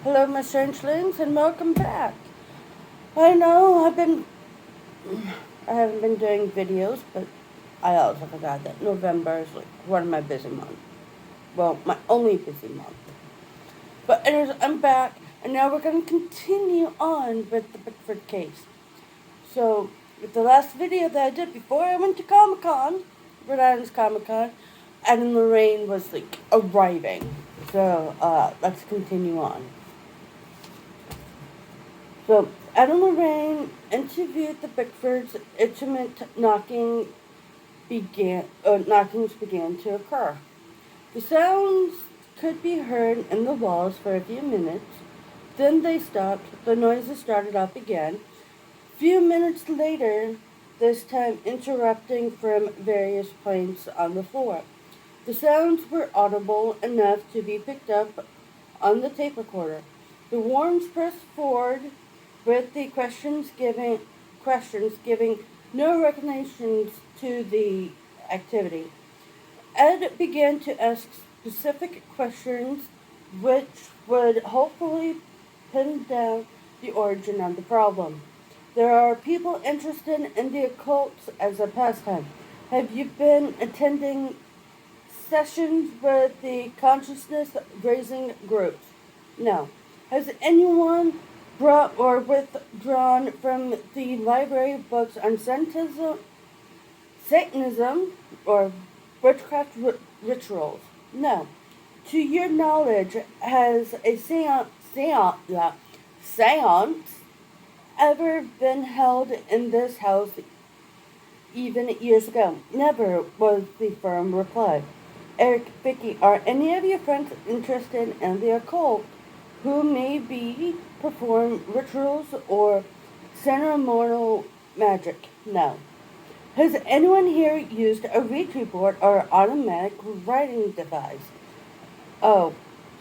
Hello, my strangelings, and welcome back. I know I haven't been doing videos, but I also forgot that November is like one of my busy months. Well, my only busy month. But anyways, I'm back, and now we're going to continue on with the Beckford case. So, with the last video that I did before I went to Comic Con, Rhode Island's Comic Con, and Lorraine was like arriving. So, let's continue on. So, Adam Lorraine interviewed the Beckfords. Intimate knockings began to occur. The sounds could be heard in the walls for a few minutes. Then they stopped. The noises started up again. Few minutes later, this time interrupting from various points on the floor. The sounds were audible enough to be picked up on the tape recorder. The Warrens pressed forward with the questions giving no recognitions to the activity. Ed began to ask specific questions which would hopefully pin down the origin of the problem. There are people interested in the occult as a pastime. Have you been attending sessions with the consciousness raising groups? No. Has anyone brought or withdrawn from the library of books on Satanism or witchcraft rituals? No. To your knowledge, has a seance ever been held in this house even years ago? Never, was the firm reply. Eric, Vicky, are any of your friends interested in the occult who maybe perform rituals or ceremonial magic? No. Has anyone here used a Ouija board or automatic writing device? Oh,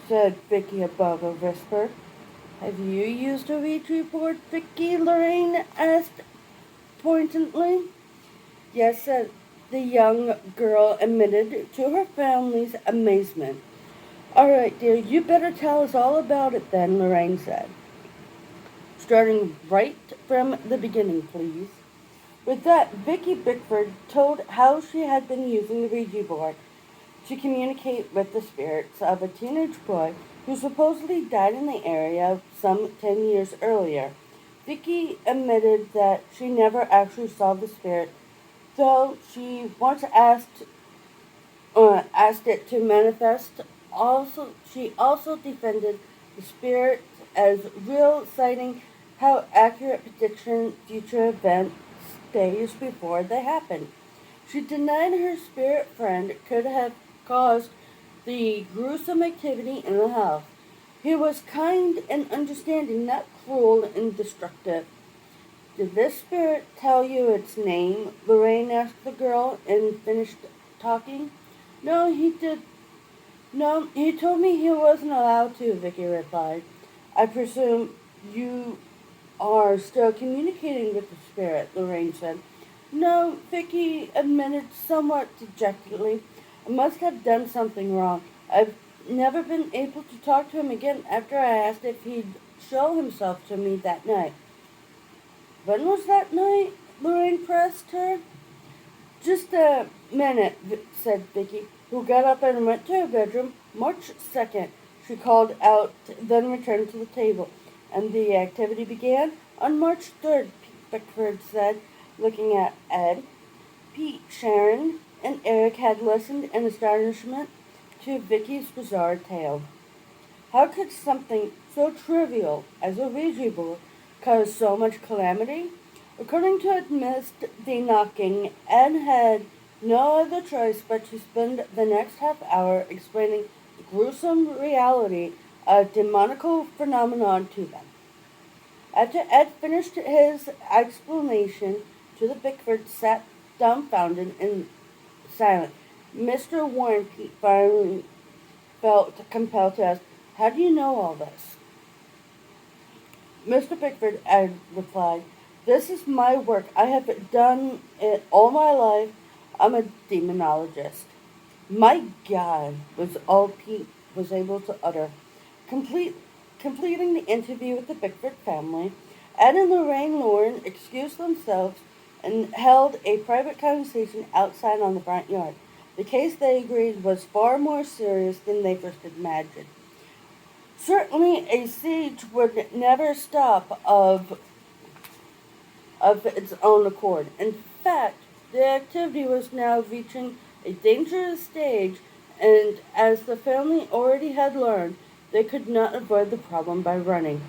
said Vicky above a whisper. Have you used a Ouija board, Vicky? Lorraine asked pointedly. Yes, said the young girl admitted to her family's amazement. All right, dear, you better tell us all about it then, Lorraine said. Starting right from the beginning, please. With that, Vicky Beckford told how she had been using the Ouija board to communicate with the spirits of a teenage boy who supposedly died in the area some 10 years earlier. Vicky admitted that she never actually saw the spirit, though she once asked it to manifest. She also defended the spirit as real, citing how accurate prediction future events days before they happened. She denied her spirit friend could have caused the gruesome activity in the house. He was kind and understanding, not cruel and destructive. Did this spirit tell you its name? Lorraine asked the girl and finished talking. No, he did. No, he told me he wasn't allowed to, Vicky replied. I presume you are still communicating with the spirit, Lorraine said. No, Vicky admitted somewhat dejectedly. I must have done something wrong. I've never been able to talk to him again after I asked if he'd show himself to me that night. When was that night? Lorraine pressed her. Just a minute, said Vicky, who got up and went to her bedroom. March 2nd, she called out, then returned to the table. And the activity began on March 3rd, Beckford said, looking at Ed. Pete, Sharon, and Eric had listened in astonishment to Vicky's bizarre tale. How could something so trivial as a Ouija board cause so much calamity? According to amidst the knocking, Ed had no other choice but to spend the next half hour explaining the gruesome reality of demonical phenomenon to them. After Ed finished his explanation to the Beckfords, sat dumbfounded and silent. Mr. Warren, Pete finally felt compelled to ask, how do you know all this? Mr. Beckford, Ed replied, this is my work. I have done it all my life. I'm a demonologist. My God, was all Pete was able to utter. completing the interview with the Beckford family, Ed and Lorraine Lauren excused themselves and held a private conversation outside on the front yard. The case, they agreed, was far more serious than they first imagined. Certainly, a siege would never stop of its own accord. In fact, the activity was now reaching a dangerous stage, and as the family already had learned, they could not avoid the problem by running.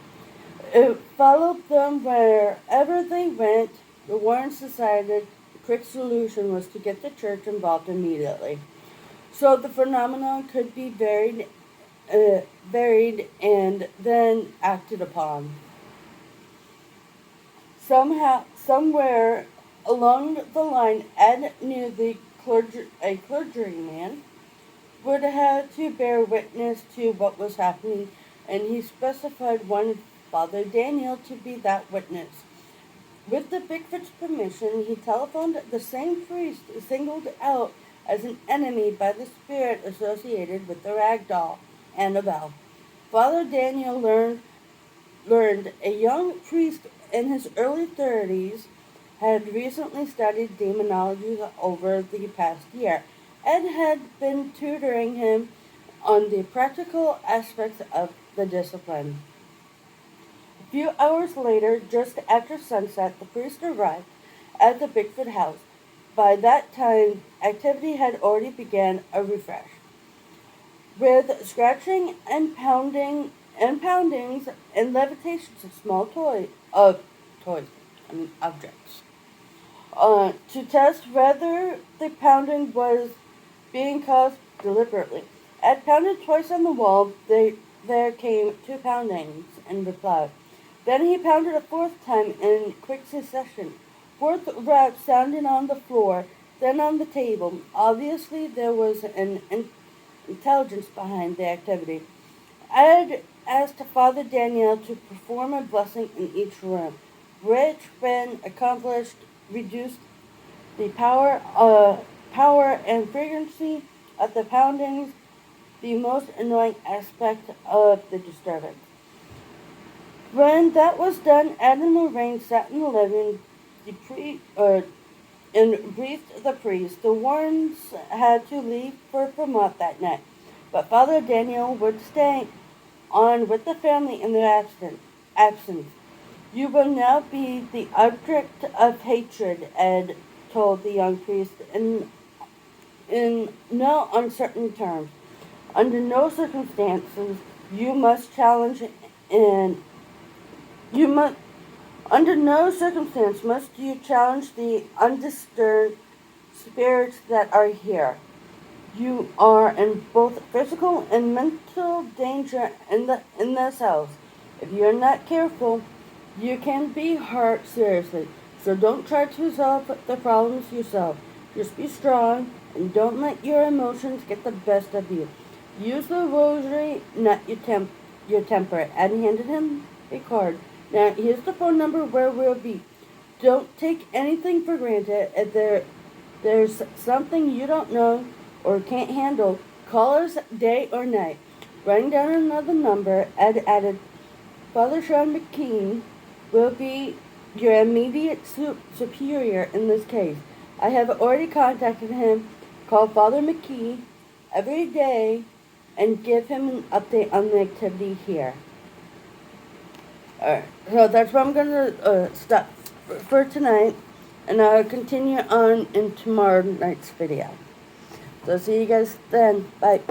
It followed them wherever they went. The Warrens decided the quick solution was to get the church involved immediately, so the phenomenon could be varied and then acted upon. Somewhere along the line, Ed knew a clergyman would have to bear witness to what was happening, and he specified wanted Father Daniel to be that witness. With the Beckford's permission, he telephoned the same priest singled out as an enemy by the spirit associated with the rag doll, Annabelle. Father Daniel learned a young priest in his early 30s had recently studied demonology over the past year. Ed had been tutoring him on the practical aspects of the discipline. A few hours later, just after sunset, the priest arrived at the Beckford house. By that time, activity had already begun a refresh, with scratching and poundings and levitations of small objects. To test whether the pounding was being caused deliberately. Ed pounded twice on the wall. There came two poundings in reply. Then he pounded a fourth time in quick succession. Fourth rap sounded on the floor, then on the table. Obviously, there was an intelligence behind the activity. Ed asked Father Daniel to perform a blessing in each room, which, when accomplished, reduced the power and frequency of the poundings, the most annoying aspect of the disturbance. When that was done, Ed and Lorraine sat in the living and briefed the priest. The Warrens had to leave for Vermont that night, but Father Daniel would stay on with the family in their absence. You will now be the object of hatred, Ed told the young priest in no uncertain terms. Under no circumstances you must challenge and you must under no circumstance must you challenge the undisturbed spirits that are here. You are in both physical and mental danger in this house. If you are not careful, you can be hurt seriously. So don't try to resolve the problems yourself. Just be strong and don't let your emotions get the best of you. Use the rosary, not your temper. Ed handed him a card. Now, here's the phone number where we'll be. Don't take anything for granted. If there's something you don't know or can't handle, call us day or night. Writing down another number, Ed added, Father Sean McKean will be your immediate superior in this case. I have already contacted him. Call Father McKee every day and give him an update on the activity here. Alright, so that's where I'm going to stop for tonight, and I'll continue on in tomorrow night's video. So see you guys then. Bye.